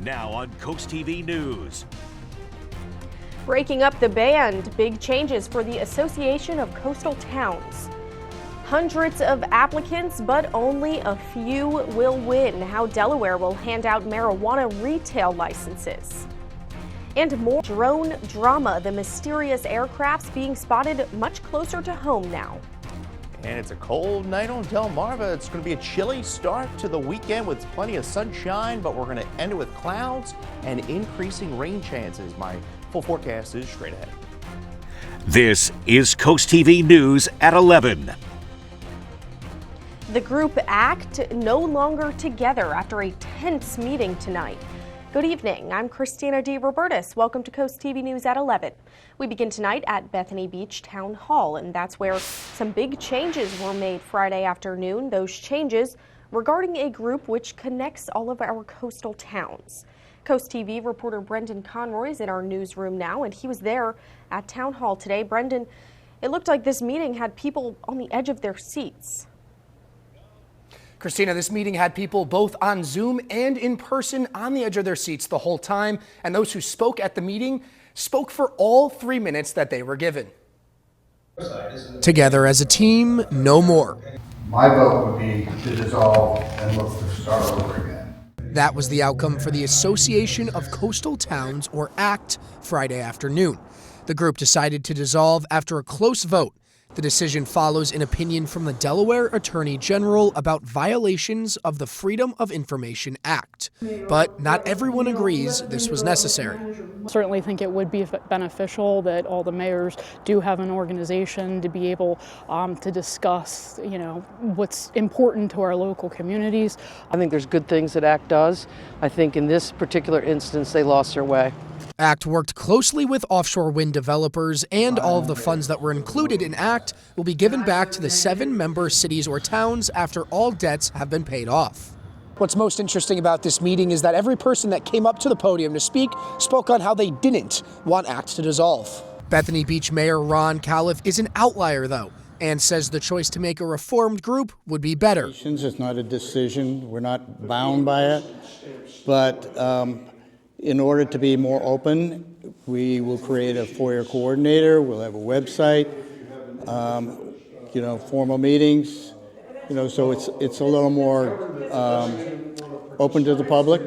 Now on CoastTV News. Breaking up the band, big changes for the Association of Coastal Towns. Hundreds of applicants, but only a few will win. How Delaware will hand out marijuana retail licenses. And more drone drama, the mysterious aircrafts being spotted much closer to home now. And it's a cold night on Delmarva. It's going to be a chilly start to the weekend with plenty of sunshine, but we're going to end it with clouds and increasing rain chances. My full forecast is straight ahead. This is CoastTV News at 11. The group ACT no longer together after a tense meeting tonight. Good evening, I'm Christina D. Robertus. Welcome to CoastTV News at 11. We begin tonight at Bethany Beach Town Hall, and that's where some big changes were made Friday afternoon. Those changes regarding a group which connects all of our coastal towns. Coast TV reporter Brendan Conroy is in our newsroom now, and he was there at Town Hall today. Brendan, it looked like this meeting had people on the edge of their seats. Christina, this meeting had people both on Zoom and in person on the edge of their seats the whole time, and those who spoke at the meeting spoke for all 3 minutes that they were given. Together as a team, no more. My vote would be to dissolve and look to start over again. That was the outcome for the Association of Coastal Towns, or ACT, Friday afternoon. The group decided to dissolve after a close vote. The decision follows an opinion from the Delaware Attorney General about violations of the Freedom of Information Act. But not everyone agrees this was necessary. I certainly think it would be beneficial that all the mayors do have an organization to be able to discuss, what's important to our local communities. I think there's good things that ACT does. I think in this particular instance, they lost their way. ACT worked closely with offshore wind developers, and all of the funds that were included in ACT will be given back to the 7 member cities or towns after all debts have been paid off. What's most interesting about this meeting is that every person that came up to the podium to speak spoke on how they didn't want ACT to dissolve. Bethany Beach Mayor Ron Califf is an outlier, though, and says the choice to make a reformed group would be better. It's not a decision. We're not bound by it. But in order to be more open, we will create a FOIA coordinator. We'll have a website, formal meetings, so it's a little more open to the public.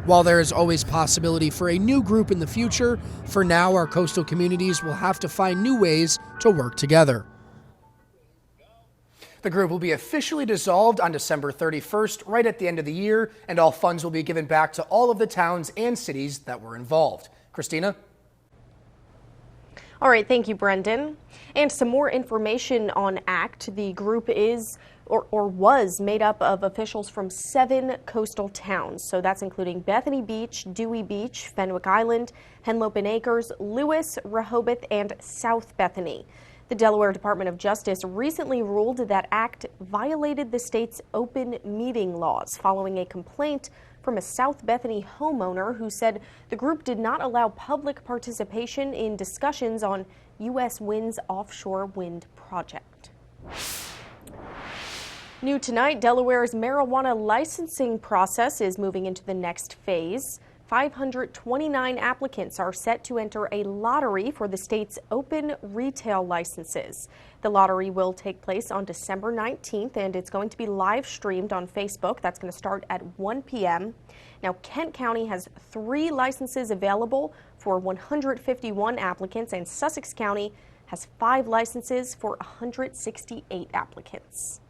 While there is always possibility for a new group in the future, for now our coastal communities will have to find new ways to work together. The group will be officially dissolved on December 31st, right at the end of the year, and all funds will be given back to all of the towns and cities that were involved. Christina? All right, thank you, Brendan. And some more information on ACT. The group is or was made up of officials from 7 coastal towns. So that's including Bethany Beach, Dewey Beach, Fenwick Island, Henlopen Acres, Lewis, Rehoboth, and South Bethany. The Delaware Department of Justice recently ruled that ACT violated the state's open meeting laws following a complaint from a South Bethany homeowner who said the group did not allow public participation in discussions on U.S. Wind's offshore wind project. New tonight, Delaware's marijuana licensing process is moving into the next phase. 529 applicants are set to enter a lottery for the state's open retail licenses. The lottery will take place on December 19th, and it's going to be live streamed on Facebook. That's going to start at 1 p.m. Now, Kent County has 3 licenses available for 151 applicants, and Sussex County has 5 licenses for 168 applicants.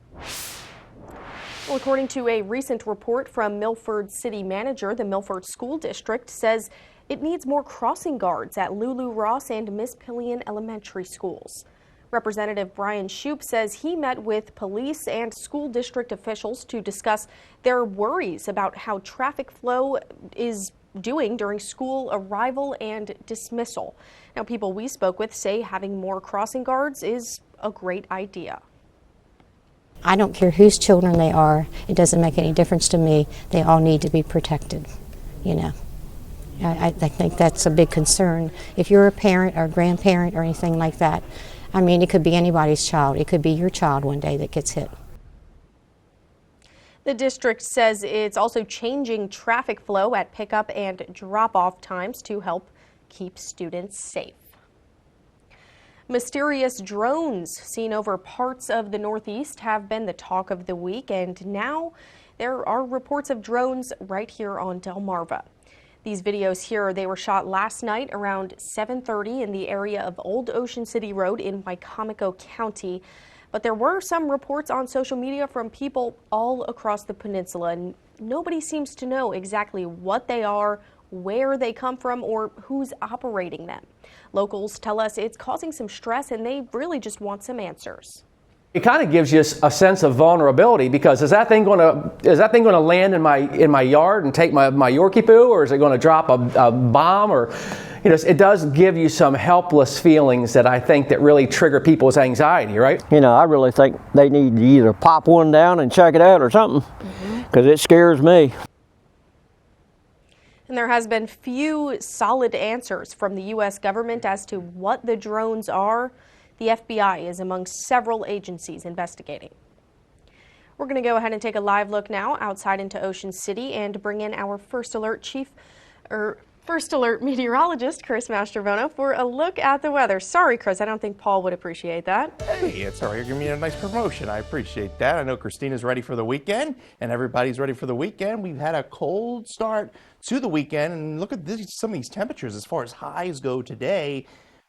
Well, according to a recent report from Milford City Manager, the Milford School District says it needs more crossing guards at Lulu Ross and Miss Pillion Elementary Schools. Representative Brian Shoup says he met with police and school district officials to discuss their worries about how traffic flow is doing during school arrival and dismissal. Now, people we spoke with say having more crossing guards is a great idea. I don't care whose children they are. It doesn't make any difference to me. They all need to be protected, I think that's a big concern. If you're a parent or a grandparent or anything like that, it could be anybody's child. It could be your child one day that gets hit. The district says it's also changing traffic flow at pickup and drop-off times to help keep students safe. Mysterious drones seen over parts of the Northeast have been the talk of the week, and now there are reports of drones right here on Delmarva. These videos here, they were shot last night around 7:30 in the area of Old Ocean City Road in Wicomico County. But there were some reports on social media from people all across the peninsula, and nobody seems to know exactly what they are, where they come from, or who's operating them. Locals tell us it's causing some stress, and they really just want some answers. It kind of gives you a sense of vulnerability, because is that thing going to land in my yard and take my Yorkie poo, or is it going to drop a bomb? Or, you know, it does give you some helpless feelings that I think that really trigger people's anxiety, right? You know, I really think they need to either pop one down and check it out or something, because it scares me. And there has been few solid answers from the U.S. government as to what the drones are. The FBI is among several agencies investigating. We're going to go ahead and take a live look now outside into Ocean City and bring in our First Alert meteorologist, Chris Mastrobono, for a look at the weather. Sorry, Chris, I don't think Paul would appreciate that. Hey, it's all right. You're giving me a nice promotion. I appreciate that. I know Christina's ready for the weekend, and everybody's ready for the weekend. We've had a cold start to the weekend, and look at some of these temperatures as far as highs go today.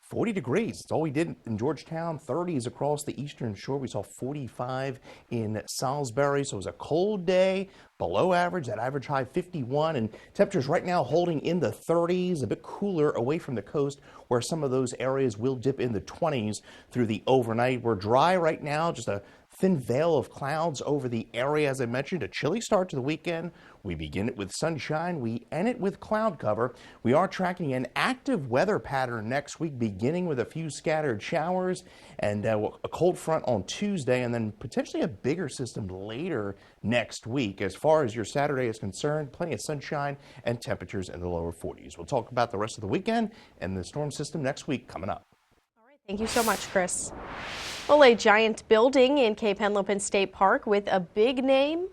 40 degrees. That's all we did in Georgetown. 30s across the eastern shore. We saw 45 in Salisbury. So it was a cold day, below average. That average high 51. And temperatures right now holding in the 30s, a bit cooler away from the coast, where some of those areas will dip in the 20s through the overnight. We're dry right now, just a thin veil of clouds over the area. As I mentioned, a chilly start to the weekend. We begin it with sunshine. We end it with cloud cover. We are tracking an active weather pattern next week, beginning with a few scattered showers and a cold front on Tuesday, and then potentially a bigger system later next week. As far as your Saturday is concerned, plenty of sunshine and temperatures in the lower 40s. We'll talk about the rest of the weekend and the storm system next week coming up. All right, thank you so much, Chris. Well, a giant building in Cape Henlopen State Park with a big name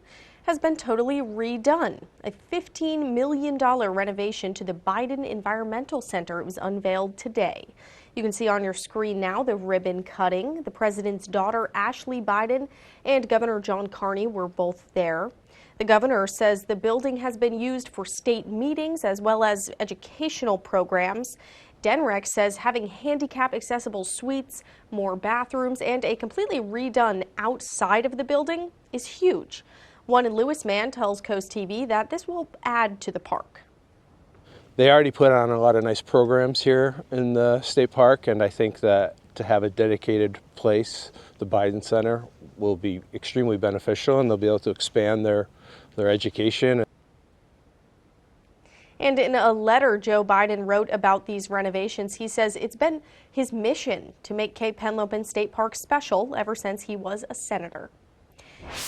has been totally redone. A $15 million renovation to the Biden Environmental Center. It was unveiled today. You can see on your screen now the ribbon cutting. The president's daughter, Ashley Biden, and Governor John Carney were both there. The governor says the building has been used for state meetings as well as educational programs. DENREC says having handicap accessible suites, more bathrooms, and a completely redone outside of the building is huge. One Lewis man tells CoastTV that this will add to the park. They already put on a lot of nice programs here in the state park, and I think that to have a dedicated place, the Biden Center, will be extremely beneficial, and they'll be able to expand their education. And in a letter Joe Biden wrote about these renovations, he says it's been his mission to make Cape Henlopen State Park special ever since he was a senator.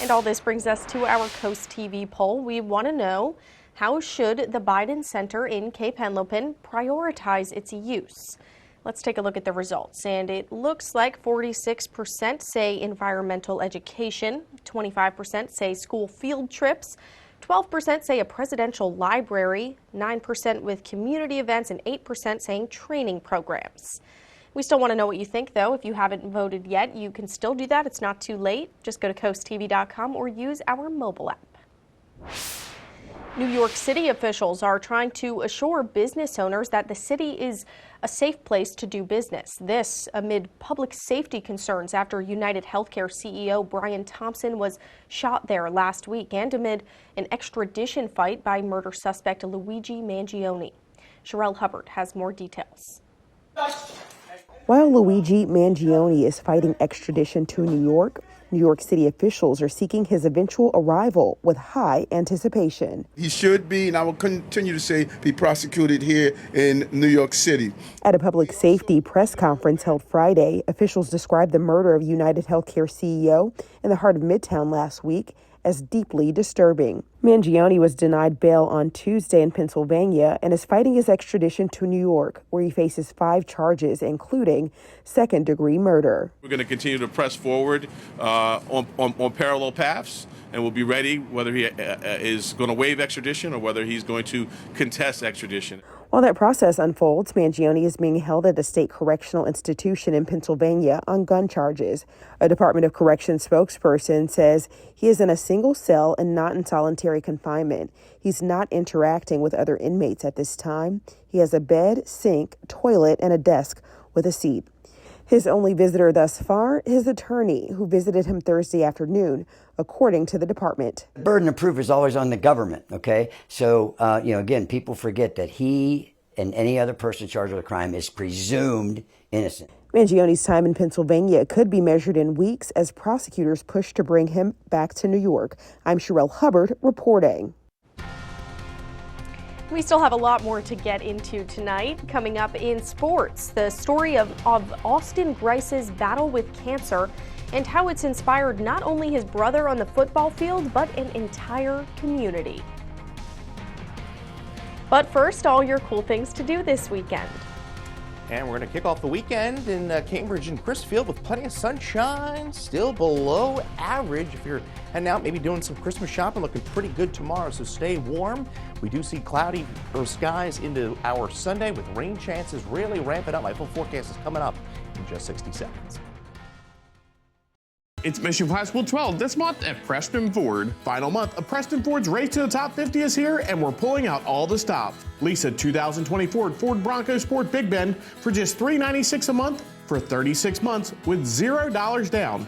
And all this brings us to our CoastTV poll. We want to know, how should the Biden Center in Cape Henlopen prioritize its use? Let's take a look at the results. And it looks like 46% say environmental education, 25% say school field trips, 12% say a presidential library, 9% with community events, and 8% saying training programs. We still want to know what you think, though. If you haven't voted yet, you can still do that. It's not too late. Just go to coasttv.com or use our mobile app. New York City officials are trying to assure business owners that the city is a safe place to do business. This amid public safety concerns after United Healthcare CEO Brian Thompson was shot there last week, and amid an extradition fight by murder suspect Luigi Mangione. Sherelle Hubbard has more details. While Luigi Mangione is fighting extradition to New York City officials are seeking his eventual arrival with high anticipation. He should be, and I will continue to say, be prosecuted here in New York City. At a public safety press conference held Friday, officials described the murder of United Healthcare CEO in the heart of Midtown last week as deeply disturbing. Mangione was denied bail on Tuesday in Pennsylvania and is fighting his extradition to New York, where he faces 5 charges, including second-degree murder. We're going to continue to press forward on parallel paths, and we'll be ready whether he is going to waive extradition or whether he's going to contest extradition. While that process unfolds, Mangione is being held at a state correctional institution in Pennsylvania on gun charges. A Department of Corrections spokesperson says he is in a single cell and not in solitary confinement. He's not interacting with other inmates at this time. He has a bed, sink, toilet, and a desk with a seat. His only visitor thus far, his attorney, who visited him Thursday afternoon, according to the department. The burden of proof is always on the government, okay? So, again, people forget that he and any other person charged with a crime is presumed innocent. Mangione's time in Pennsylvania could be measured in weeks as prosecutors push to bring him back to New York. I'm Sherelle Hubbard reporting. We still have a lot more to get into tonight. Coming up in sports, the story of Austin Grice's battle with cancer and how it's inspired not only his brother on the football field, but an entire community. But first, all your cool things to do this weekend. And we're going to kick off the weekend in Cambridge and Crisfield with plenty of sunshine, still below average. If you're heading out, maybe doing some Christmas shopping, looking pretty good tomorrow, so stay warm. We do see cloudy skies into our Sunday with rain chances really ramping up. My full forecast is coming up in just 60 seconds. It's Mission Classical 12 this month at Preston Ford. Final month of Preston Ford's Race to the Top 50 is here, and we're pulling out all the stops. Lease a 2024 Ford Bronco Sport Big Bend for just $396 a month for 36 months with $0 down.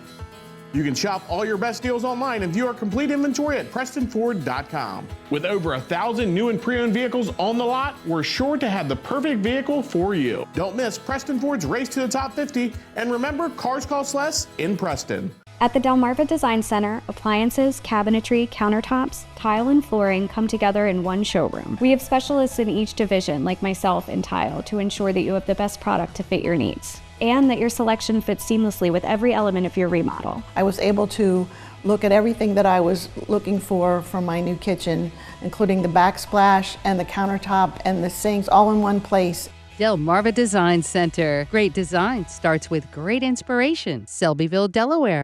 You can shop all your best deals online and view our complete inventory at PrestonFord.com. With over 1,000 new and pre-owned vehicles on the lot, we're sure to have the perfect vehicle for you. Don't miss Preston Ford's Race to the Top 50, and remember, cars cost less in Preston. At the Delmarva Design Center, appliances, cabinetry, countertops, tile, and flooring come together in one showroom. We have specialists in each division, like myself in tile, to ensure that you have the best product to fit your needs, and that your selection fits seamlessly with every element of your remodel. I was able to look at everything that I was looking for my new kitchen, including the backsplash and the countertop and the sinks all in one place. Delmarva Design Center. Great design starts with great inspiration. Selbyville, Delaware.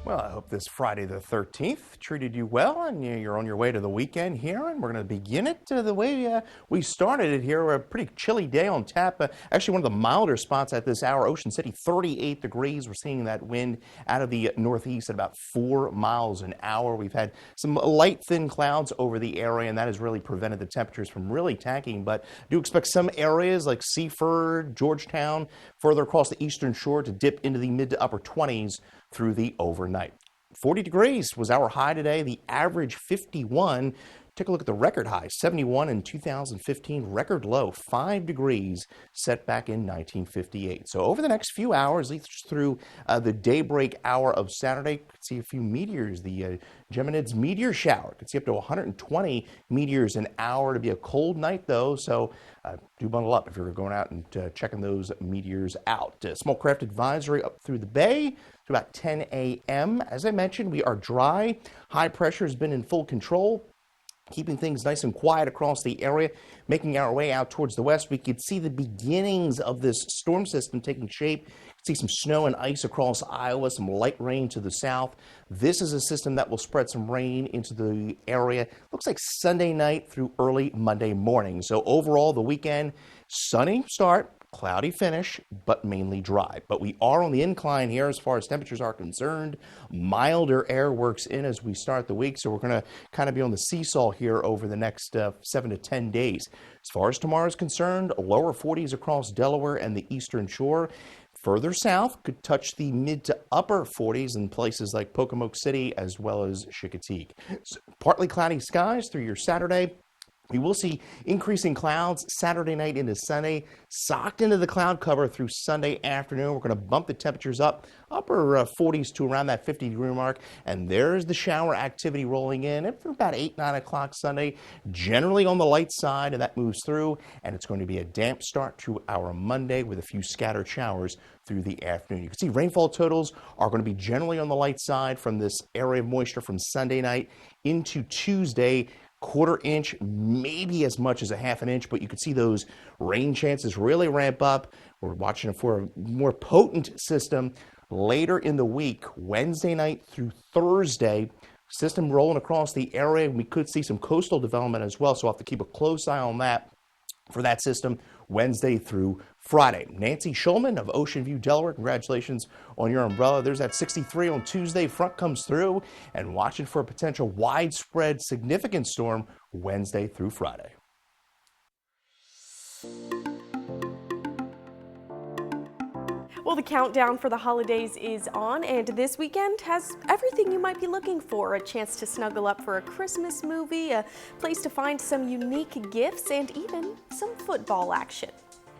Well, I hope this Friday the 13th treated you well, and you're on your way to the weekend here, and we're going to begin it the way we started it here. A pretty chilly day on tap. Actually, one of the milder spots at this hour, Ocean City, 38 degrees. We're seeing that wind out of the northeast at about 4 miles an hour. We've had some light, thin clouds over the area, and that has really prevented the temperatures from really tanking. But do expect some areas like Seaford, Georgetown, further across the eastern shore to dip into the mid to upper 20s through the overnight. 40 degrees was our high today, the average 51. Take a look at the record high, 71 in 2015, record low, 5 degrees set back in 1958. So over the next few hours, at least through the daybreak hour of Saturday, could see a few meteors. The Geminids meteor shower could see up to 120 meteors an hour. To be a cold night though, so do bundle up if you're going out and checking those meteors out. Small craft advisory up through the bay to about 10 a.m. As I mentioned, we are dry. High pressure has been in full control, keeping things nice and quiet across the area. Making our way out towards the west, we could see the beginnings of this storm system taking shape. See some snow and ice across Iowa, some light rain to the south. This is a system that will spread some rain into the area. Looks like Sunday night through early Monday morning. So overall, the weekend, sunny start, cloudy finish, but mainly dry. But we are on the incline here as far as temperatures are concerned. Milder air works in as we start the week, so we're going to kind of be on the seesaw here over the next 7 to 10 days. As far as tomorrow is concerned, lower 40s across Delaware and the eastern shore. Further south could touch the mid to upper 40s in places like Pocomoke City as well as Chickatee. So partly cloudy skies through your Saturday. We will see increasing clouds Saturday night into Sunday, socked into the cloud cover through Sunday afternoon. We're going to bump the temperatures up, upper 40s to around that 50-degree mark. And there's the shower activity rolling in for about 8, 9 o'clock Sunday, generally on the light side, and that moves through. And it's going to be a damp start to our Monday with a few scattered showers through the afternoon. You can see rainfall totals are going to be generally on the light side from this area of moisture from Sunday night into Tuesday. 1/4 inch, maybe as much as a 1/2 inch, but you can see those rain chances really ramp up. We're watching for a more potent system later in the week, Wednesday night through Thursday. System rolling across the area. We could see some coastal development as well, so we'll have to keep a close eye on that for that system Wednesday through Friday. Nancy Schulman of Ocean View, Delaware, congratulations on your umbrella. There's that 63 on Tuesday. Front comes through, and watching for a potential widespread significant storm Wednesday through Friday. Well, the countdown for the holidays is on, and this weekend has everything you might be looking for. A chance to snuggle up for a Christmas movie, a place to find some unique gifts, and even some football action.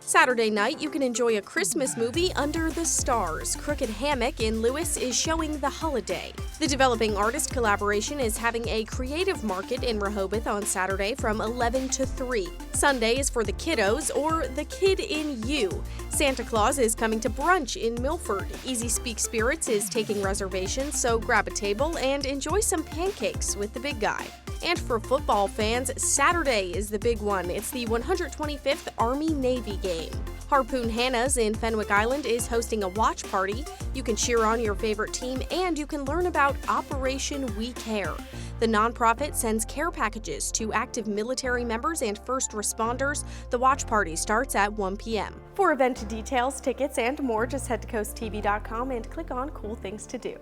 Saturday night, you can enjoy a Christmas movie under the stars. Crooked Hammock in Lewis is showing The Holiday. The Developing Artist collaboration is having a creative market in Rehoboth on Saturday from 11 to 3. Sunday is for the kiddos or the kid in you. Santa Claus is coming to brunch in Milford. Easy Speak Spirits is taking reservations, so grab a table and enjoy some pancakes with the big guy. And for football fans, Saturday is the big one. It's the 125th Army-Navy game. Harpoon Hannah's in Fenwick Island is hosting a watch party. You can cheer on your favorite team, and you can learn about Operation We Care. The nonprofit sends care packages to active military members and first responders. The watch party starts at 1 p.m. For event details, tickets, and more, just head to CoastTV.com and click on Cool Things to Do.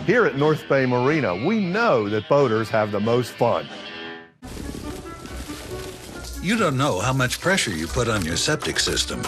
Here at North Bay Marina, we know that boaters have the most fun. You don't know how much pressure you put on your septic system,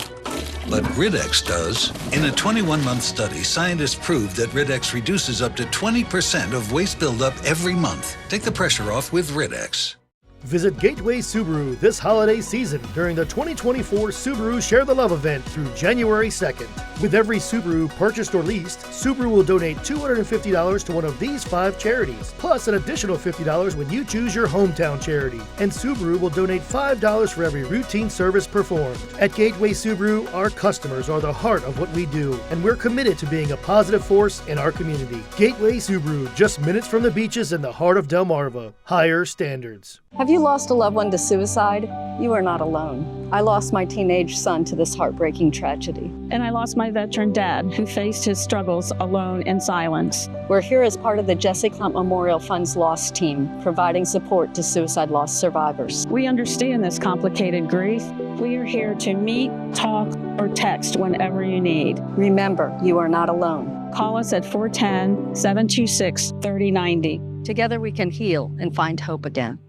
but Riddex does. In a 21-month study, scientists proved that Riddex reduces up to 20% of waste buildup every month. Take the pressure off with Riddex. Visit Gateway Subaru this holiday season during the 2024 Subaru Share the Love event through January 2nd. With every Subaru purchased or leased, Subaru will donate $250 to one of these 5 charities, plus an additional $50 when you choose your hometown charity. And Subaru will donate $5 for every routine service performed. At Gateway Subaru, our customers are the heart of what we do, and we're committed to being a positive force in our community. Gateway Subaru, just minutes from the beaches in the heart of Delmarva. Higher standards. Have you lost a loved one to suicide? You are not alone. I lost my teenage son to this heartbreaking tragedy. And I lost my veteran dad, who faced his struggles alone in silence. We're here as part of the Jesse Clump Memorial Fund's Lost team, providing support to suicide loss survivors. We understand this complicated grief. We are here to meet, talk, or text whenever you need. Remember, you are not alone. Call us at 410-726-3090. Together we can heal and find hope again.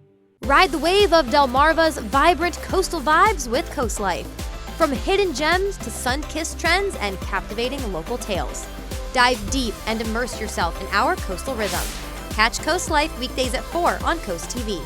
Ride the wave of Delmarva's vibrant coastal vibes with Coast Life. From hidden gems to sun-kissed trends and captivating local tales. Dive deep and immerse yourself in our coastal rhythm. Catch Coast Life weekdays at 4 on Coast TV.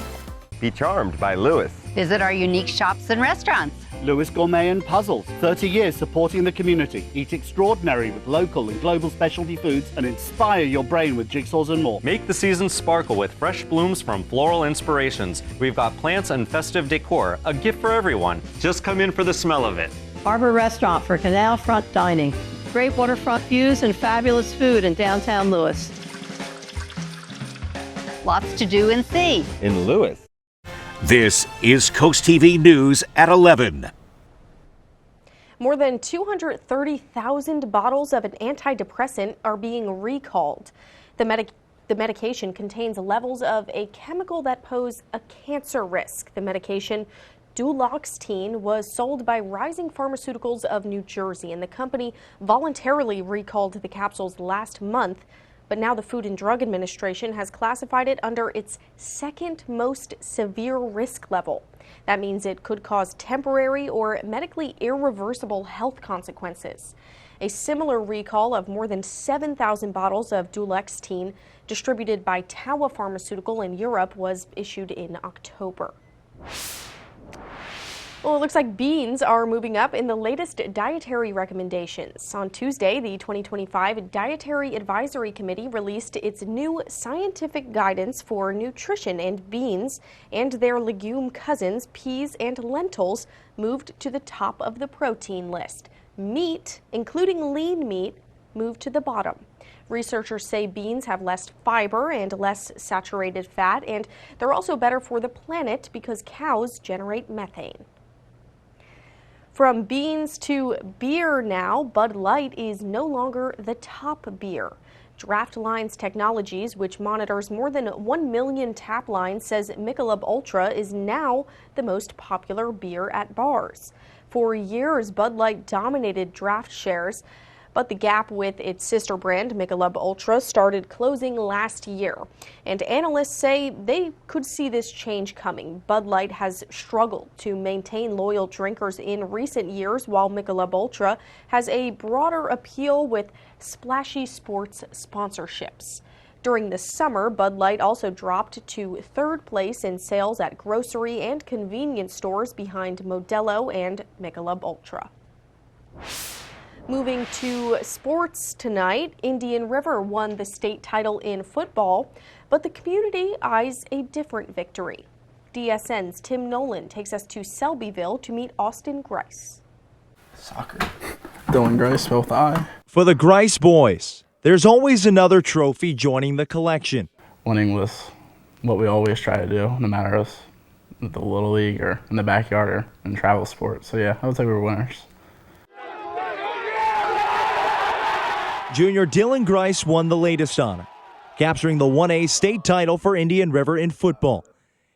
Be charmed by Lewis. Visit our unique shops and restaurants. Lewis Gourmet and Puzzles, 30 years supporting the community. Eat extraordinary with local and global specialty foods and inspire your brain with jigsaws and more. Make the season sparkle with fresh blooms from Floral Inspirations. We've got plants and festive decor, a gift for everyone. Just come in for the smell of it. Harbor Restaurant for canal front dining. Great waterfront views and fabulous food in downtown Lewis. Lots to do and see in Lewis. This is Coast TV News at 11. More than 230,000 bottles of an antidepressant are being recalled. The medication contains levels of a chemical that pose a cancer risk. The medication, duloxetine, was sold by Rising Pharmaceuticals of New Jersey, and the company voluntarily recalled the capsules last month. But now the Food and Drug Administration has classified it under its second most severe risk level. That means it could cause temporary or medically irreversible health consequences. A similar recall of more than 7,000 bottles of Dulextine distributed by Tawa Pharmaceutical in Europe was issued in October. Well, it looks like beans are moving up in the latest dietary recommendations. On Tuesday, the 2025 Dietary Advisory Committee released its new scientific guidance for nutrition, and beans and their legume cousins, peas and lentils, moved to the top of the protein list. Meat, including lean meat, moved to the bottom. Researchers say beans have less fiber and less saturated fat, and they're also better for the planet because cows generate methane. From beans to beer now, Bud Light is no longer the top beer. Draft Lines Technologies, which monitors more than 1 million tap lines, says Michelob Ultra is now the most popular beer at bars. For years, Bud Light dominated draft shares, but the gap with its sister brand, Michelob Ultra, started closing last year. And analysts say they could see this change coming. Bud Light has struggled to maintain loyal drinkers in recent years, while Michelob Ultra has a broader appeal with splashy sports sponsorships. During the summer, Bud Light also dropped to third place in sales at grocery and convenience stores behind Modelo and Michelob Ultra. Moving to sports tonight, Indian River won the state title in football, but the community eyes a different victory. DSN's Tim Nolan takes us to Selbyville to meet Austin Grice. Soccer. Dylan Grice, both eye. For the Grice boys, there's always another trophy joining the collection. Winning was what we always try to do, no matter if it's the Little League or in the backyard or in travel sports. So yeah, I would say we were winners. Junior Dylan Grice won the latest honor, capturing the 1A state title for Indian River in football.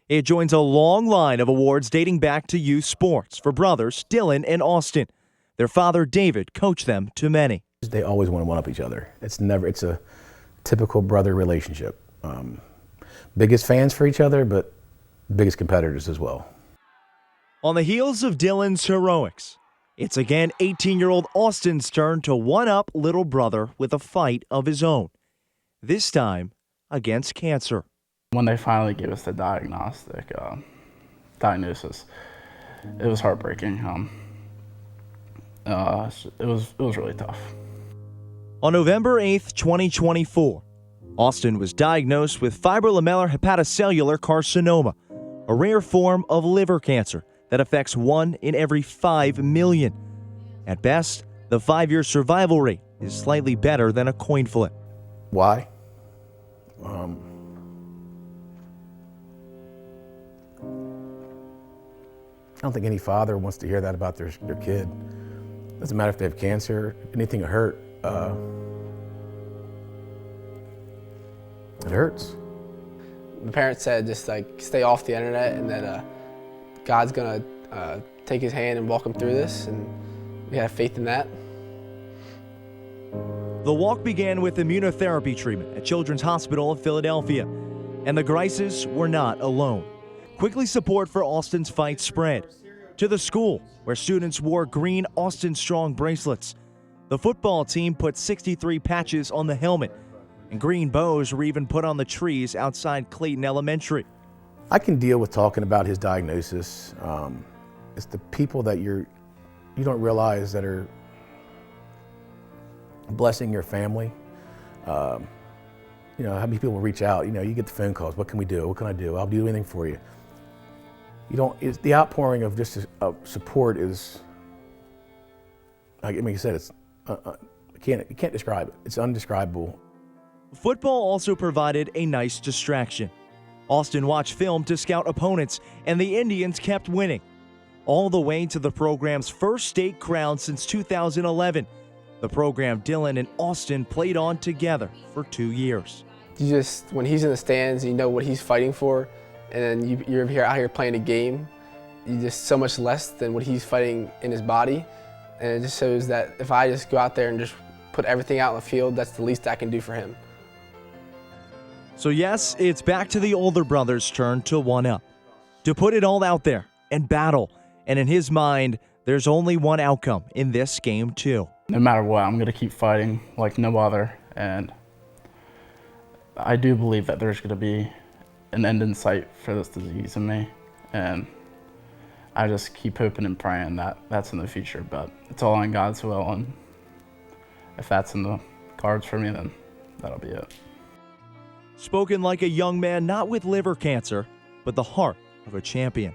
It joins a long line of awards dating back to youth sports for brothers Dylan and Austin. Their father, David, coached them to many. They always want to one-up each other. It's a typical brother relationship. Biggest fans for each other, but biggest competitors as well. On the heels of Dylan's heroics, it's again 18-year-old Austin's turn to one-up little brother with a fight of his own, this time against cancer. When they finally gave us the diagnosis, it was heartbreaking. It was really tough. On November 8th, 2024, Austin was diagnosed with fibrolamellar hepatocellular carcinoma, a rare form of liver cancer that affects 1 in every 5 million. At best, the 5-year survival rate is slightly better than a coin flip. Why? I don't think any father wants to hear that about their kid. Doesn't matter if they have cancer, anything that hurt. It hurts. The parents said just stay off the internet, and that God's gonna take his hand and walk him through this, and we have faith in that. The walk began with immunotherapy treatment at Children's Hospital of Philadelphia, and the Grices were not alone. Quickly, support for Austin's fight spread to the school, where students wore green Austin Strong bracelets. The football team put 63 patches on the helmet, and green bows were even put on the trees outside Clayton Elementary. I can deal with talking about his diagnosis. It's the people that you don't realize that are blessing your family. How many people will reach out? You get the phone calls. What can we do? What can I do? I'll do anything for you. It's the outpouring of just support is. Like I said, it's you can't describe it. It's undescribable. Football also provided a nice distraction. Austin watched film to scout opponents, and the Indians kept winning, all the way to the program's first state crown since 2011. The program Dylan and Austin played on together for 2 years. When he's in the stands, you know what he's fighting for, and then you're out here playing a game. You're just so much less than what he's fighting in his body, and it just shows that if I just go out there and just put everything out in the field, that's the least I can do for him. So yes, it's back to the older brother's turn to one-up, to put it all out there and battle. And in his mind, there's only one outcome in this game too. no matter what, I'm going to keep fighting like no other. And I do believe that there's going to be an end in sight for this disease in me. And I just keep hoping and praying that that's in the future, but it's all in God's will. And if that's in the cards for me, then that'll be it. Spoken like a young man not with liver cancer, but the heart of a champion.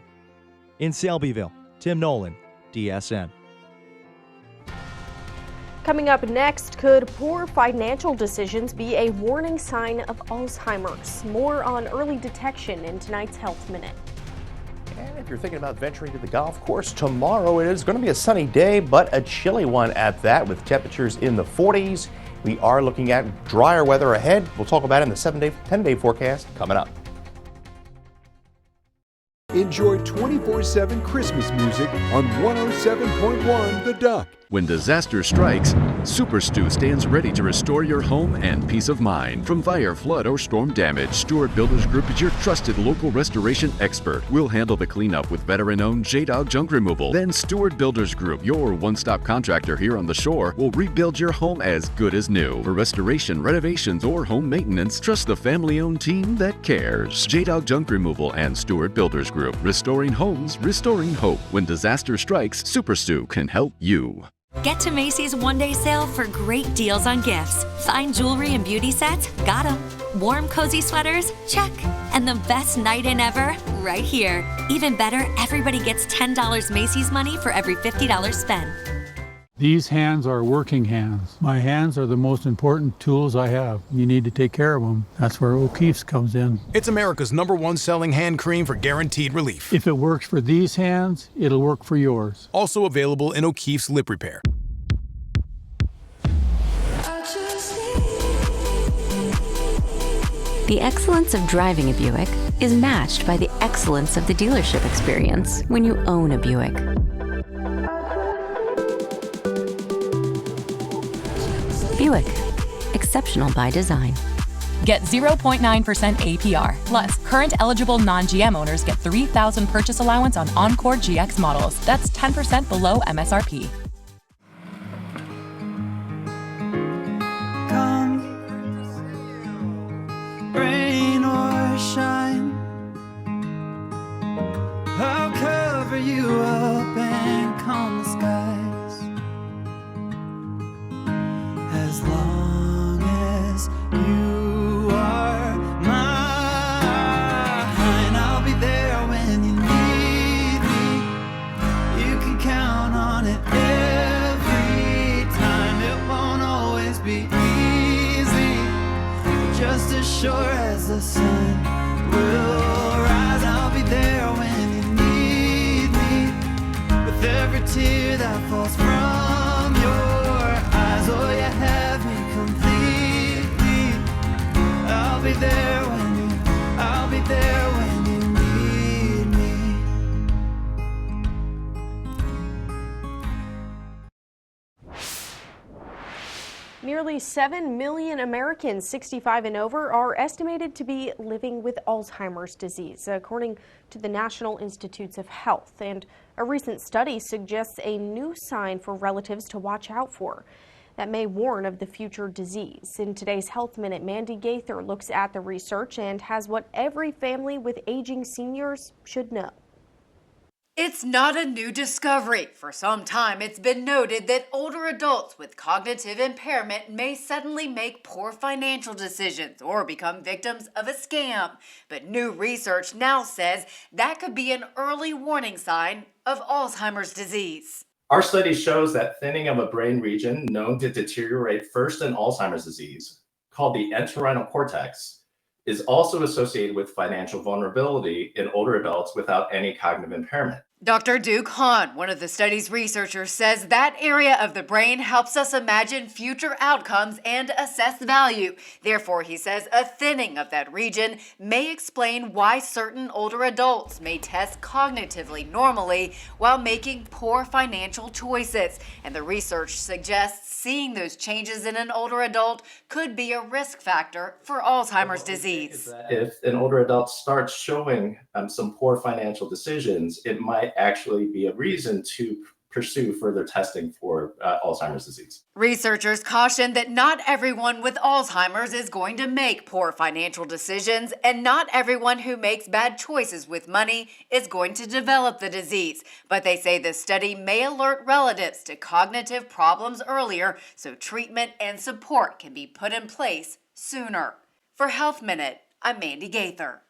In Selbyville, Tim Nolan, DSN. Coming up next, could poor financial decisions be a warning sign of Alzheimer's? More on early detection in tonight's Health Minute. And if you're thinking about venturing to the golf course tomorrow, it is going to be a sunny day, but a chilly one at that, with temperatures in the 40s. We are looking at drier weather ahead. We'll talk about it in the 10-day forecast coming up. Enjoy 24/7 Christmas music on 107.1 The Duck. When disaster strikes, Super Stew stands ready to restore your home and peace of mind. From fire, flood, or storm damage, Stewart Builders Group is your trusted local restoration expert. We'll handle the cleanup with veteran-owned J-Dog junk removal. Then Stewart Builders Group, your one-stop contractor here on the shore, will rebuild your home as good as new. For restoration, renovations, or home maintenance, trust the family-owned team that cares. J-Dog Junk Removal and Stewart Builders Group. Restoring homes, restoring hope. When disaster strikes, Super Stew can help you. Get to Macy's one-day sale for great deals on gifts. Fine jewelry and beauty sets? Got 'em. Warm, cozy sweaters? Check. And the best night in ever? Right here. Even better, everybody gets $10 Macy's money for every $50 spent. These hands are working hands. My hands are the most important tools I have. You need to take care of them. That's where O'Keeffe's comes in. It's America's #1 selling hand cream for guaranteed relief. If it works for these hands, it'll work for yours. Also available in O'Keeffe's Lip Repair. The excellence of driving a Buick is matched by the excellence of the dealership experience when you own a Buick. Buick, exceptional by design. Get 0.9% APR. Plus, current eligible non-GM owners get $3,000 purchase allowance on Encore GX models. That's 10% below MSRP. Come, rain or shine, I'll cover you up and calm the skies. As long as you are mine, I'll be there when you need me. You can count on it every time. It won't always be easy, just as sure as the sun will rise. I'll be there when you need me, with every tear that falls from your eyes. Oh, you have me completely. I'll be there when you need me. Nearly 7 million Americans 65 and over are estimated to be living with Alzheimer's disease, according to the National Institutes of Health. And a recent study suggests a new sign for relatives to watch out for that may warn of the future disease. In today's Health Minute, Mandy Gaither looks at the research and has what every family with aging seniors should know. It's not a new discovery. For some time, it's been noted that older adults with cognitive impairment may suddenly make poor financial decisions or become victims of a scam. But new research now says that could be an early warning sign of Alzheimer's disease. Our study shows that thinning of a brain region known to deteriorate first in Alzheimer's disease, called the entorhinal cortex, is also associated with financial vulnerability in older adults without any cognitive impairment. Dr. Duke Hahn, one of the study's researchers, says that area of the brain helps us imagine future outcomes and assess value. Therefore, he says a thinning of that region may explain why certain older adults may test cognitively normally while making poor financial choices. And the research suggests seeing those changes in an older adult could be a risk factor for Alzheimer's disease. If an older adult starts showing some poor financial decisions, it might actually be a reason to pursue further testing for Alzheimer's disease. Researchers caution that not everyone with Alzheimer's is going to make poor financial decisions, and not everyone who makes bad choices with money is going to develop the disease. But they say the study may alert relatives to cognitive problems earlier, so treatment and support can be put in place sooner. For Health Minute, I'm Mandy Gaither.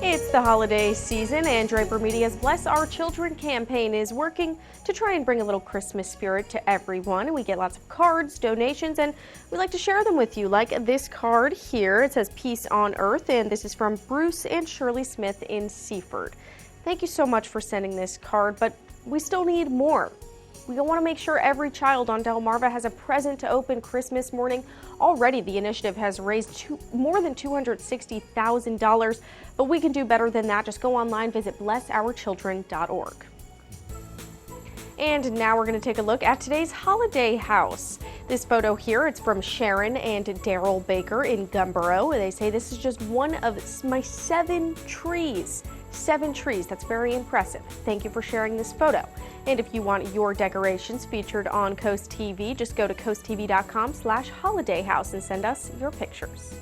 It's the holiday season, and Draper Media's Bless Our Children campaign is working to try and bring a little Christmas spirit to everyone. We get lots of cards, donations, and we like to share them with you, like this card here. It says Peace on Earth, and this is from Bruce and Shirley Smith in Seaford. Thank you so much for sending this card, but we still need more. We want to make sure every child on Delmarva has a present to open Christmas morning. Already, the initiative has raised more than $260,000, but we can do better than that. Just go online, visit blessourchildren.org. And now we're going to take a look at today's holiday house. This photo here, it's from Sharon and Daryl Baker in Gumboro. They say this is just one of my 7 trees. 7 trees. That's very impressive. Thank you for sharing this photo. And if you want your decorations featured on Coast TV, just go to coasttv.com/holidayhouse and send us your pictures.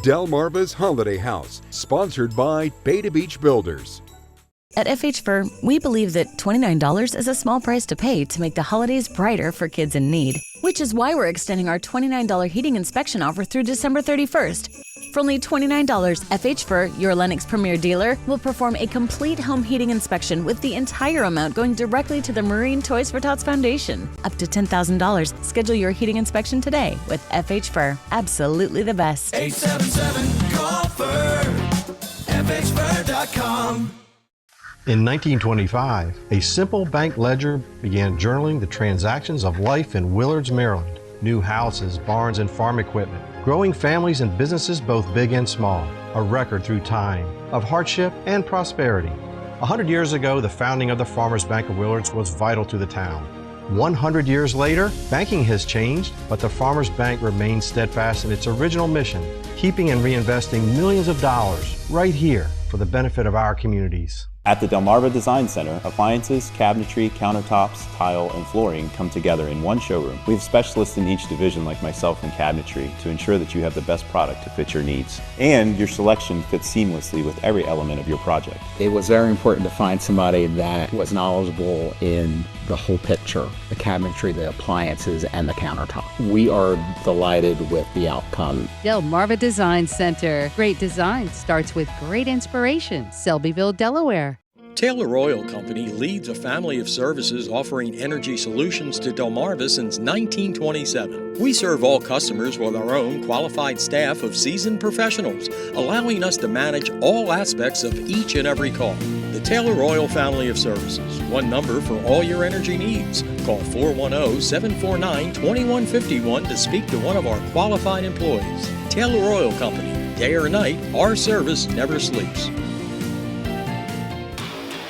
Delmarva's Holiday House, sponsored by Beta Beach Builders. At FH Fur, we believe that $29 is a small price to pay to make the holidays brighter for kids in need, which is why we're extending our $29 heating inspection offer through December 31st. For only $29, FH Fur, your Lennox Premier dealer, will perform a complete home heating inspection with the entire amount going directly to the Marine Toys for Tots Foundation. Up to $10,000. Schedule your heating inspection today with FH Fur. Absolutely the best. 877-GOLFER, FHFur.com. In 1925, a simple bank ledger began journaling the transactions of life in Willards, Maryland. New houses, barns, and farm equipment. Growing families and businesses both big and small. A record through time of hardship and prosperity. 100 years ago, the founding of the Farmers Bank of Willards was vital to the town. 100 years later, banking has changed, but the Farmers Bank remains steadfast in its original mission, keeping and reinvesting millions of dollars right here for the benefit of our communities. At the Delmarva Design Center, appliances, cabinetry, countertops, tile, and flooring come together in one showroom. We have specialists in each division like myself in cabinetry to ensure that you have the best product to fit your needs. And your selection fits seamlessly with every element of your project. It was very important to find somebody that was knowledgeable in the whole picture, the cabinetry, the appliances, and the countertop. We are delighted with the outcome. Delmarva Design Center. Great design starts with great inspiration. Selbyville, Delaware. Taylor Oil Company leads a family of services offering energy solutions to Delmarva since 1927. We serve all customers with our own qualified staff of seasoned professionals, allowing us to manage all aspects of each and every call. The Taylor Oil family of services, one number for all your energy needs. Call 410-749-2151 to speak to one of our qualified employees. Taylor Oil Company, day or night, our service never sleeps.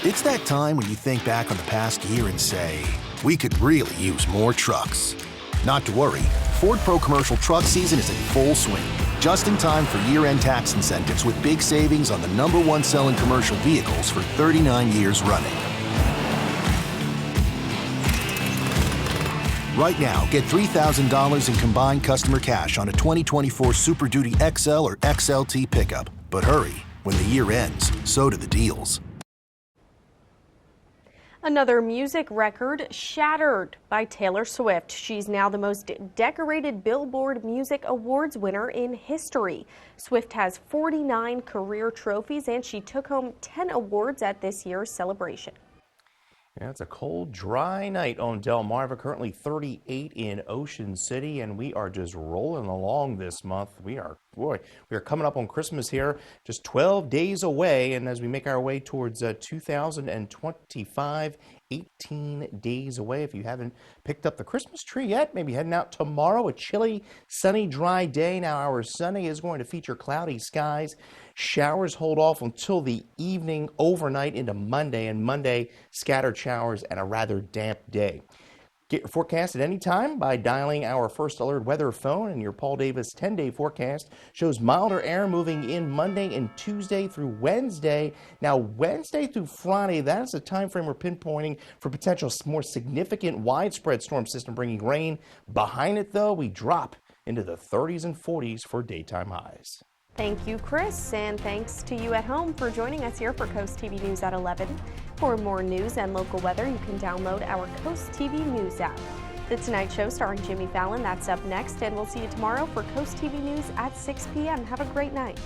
It's that time when you think back on the past year and say, we could really use more trucks. Not to worry, Ford Pro Commercial truck season is in full swing. Just in time for year-end tax incentives with big savings on the #1 selling commercial vehicles for 39 years running. Right now, get $3,000 in combined customer cash on a 2024 Super Duty XL or XLT pickup. But hurry, when the year ends, so do the deals. Another music record shattered by Taylor Swift. She's now the most decorated Billboard Music Awards winner in history. Swift has 49 career trophies, and she took home 10 awards at this year's celebration. Yeah, it's a cold, dry night on Delmarva, currently 38 in Ocean City, and we are just rolling along this month. We are coming up on Christmas here, just 12 days away, and as we make our way towards 2025, 18 days away. If you haven't picked up the Christmas tree yet, maybe heading out tomorrow. A chilly, sunny, dry day. Now our Sunday is going to feature cloudy skies. Showers hold off until the evening, overnight into Monday, and Monday scattered showers and a rather damp day. Get your forecast at any time by dialing our First Alert weather phone, and your Paul Davis 10-day forecast shows milder air moving in Monday and Tuesday through Wednesday. Now, Wednesday through Friday, that is the time frame we're pinpointing for potential more significant widespread storm system bringing rain. Behind it, though, we drop into the 30s and 40s for daytime highs. Thank you, Chris, and thanks to you at home for joining us here for Coast TV News at 11. For more news and local weather, you can download our Coast TV News app. The Tonight Show starring Jimmy Fallon, that's up next, and we'll see you tomorrow for Coast TV News at 6 p.m. Have a great night.